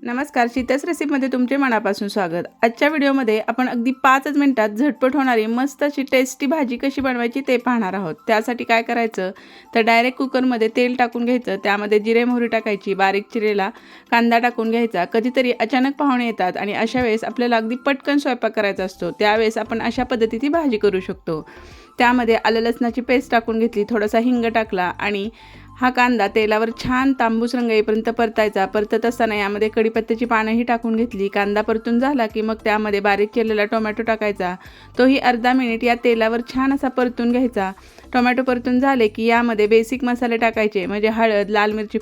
नमस्कार, शीतस रेसिपीमध्ये तुमचे मनापासून स्वागत। आजच्या व्हिडिओमध्ये आपण अगदी 5 मिनिटात झटपट होणारी मस्त अशी टेस्टी भाजी कशी बनवायची ते पाहणार आहोत। त्यासाठी काय करायचं तर डायरेक्ट कुकरमध्ये तेल टाकून घ्यायचं, त्यामध्ये जिरे मोहरी टाकायची, बारीक चिरलेला कांदा टाकून घ्यायचा। कधीतरी अचानक पाहुणे येतात आणि अशा वेळेस आपल्याला अगदी पटकन स्वयंपाक करायचा असतो, त्यावेळेस आपण अशा पद्धतीने भाजी करू शकतो। त्यामध्ये आलं लसणाची पेस्ट टाकून घेतली, थोडासा हिंग टाकला आणि हा कांदा तेलावर छान तांबूस रंग येईपर्यंत परतायचा। परतत असताना यामध्ये कढीपत्त्याची पानंही टाकून घेतली। कांदा परतून झाला की मग त्यामध्ये बारीक केलेला टोमॅटो टाकायचा, तोही अर्धा मिनिट या तेलावर छान असा परतून घ्यायचा। टोमॅटो परतून झाले की यामध्ये बेसिक मसाले टाकायचे, म्हणजे हळद, लाल मिरची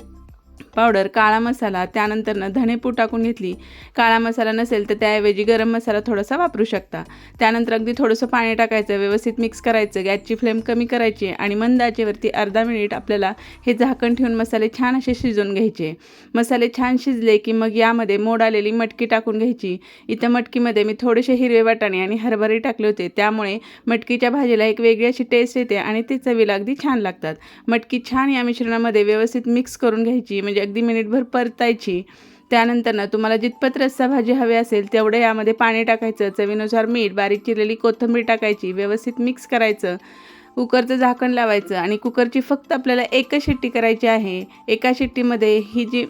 पावडर, काळा मसाला, त्यानंतर धणेपूड टाकून घेतली। काळा मसाला नसेल तर त्याऐवजी गरम मसाला थोडासा वापरू शकता। त्यानंतर अगदी थोडंसं पाणी टाकायचं, व्यवस्थित मिक्स करायचं, गॅसची फ्लेम कमी करायची आणि मंद आचेवरती अर्धा मिनिट आपल्याला हे झाकण ठेवून मसाले छान असे शिजवून घ्यायचे। मसाले छान शिजले की मग यामध्ये मोड आलेली मटकी टाकून घ्यायची। इथं मटकीमध्ये मी थोडेसे हिरवे वाटाणे आणि हरभरे टाकले होते, त्यामुळे मटकीच्या भाजीला एक वेगळी अशी टेस्ट येते आणि ती चवीला अगदी छान लागतात। मटकी छान या मिश्रणामध्ये व्यवस्थित मिक्स करून घ्यायची, म्हणजे अगदी मिनिटभर परतायची। त्यानंतर तुम्हाला जितपत रस्सा भाजी हवी असेल तेवढे यामध्ये पाणी टाकायचं, चवीनुसार मीठ, बारीक चिरलेली कोथिंबीर टाकायची, व्यवस्थित मिक्स करायचं। कुकरचं झाकण लावायचं आणि कुकरची फक्त आपल्याला एकच शिट्टी करायची आहे। एका शिट्टीमध्ये ही जी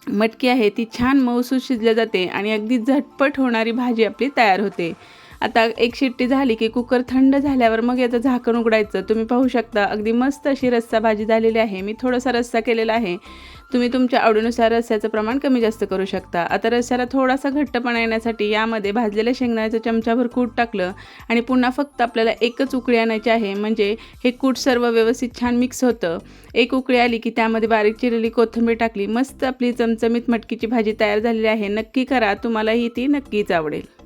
मटकी आहे ती छान मऊसूत शिजली जाते आणि अगदी झटपट होणारी भाजी आपली तयार होते। आता एक शिट्टी झाली की कुकर थंड झाल्यावर मग याचं झाकण उघडायचं। तुम्ही पाहू शकता अगदी मस्त अशी रस्सा भाजी झालेली आहे। मी थोडासा रस्सा केलेला आहे, तुम्ही तुमच्या आवडीनुसार रस्स्याचं प्रमाण कमी जास्त करू शकता। आता रस्स्याला थोडासा घट्टपणा येण्यासाठी यामध्ये भाजलेल्या शेंगदाण्याचं चमचाभर कूट टाकलं आणि पुन्हा फक्त आपल्याला एकच उकळी आणायची आहे, म्हणजे हे कूट सर्व व्यवस्थित छान मिक्स होतं। एक उकळी आली की त्यामध्ये बारीक चिरलेली कोथिंबीर टाकली, मस्त आपली चमचमीत मटकीची भाजी तयार झालेली आहे। नक्की करा, तुम्हालाही ती नक्कीच आवडेल।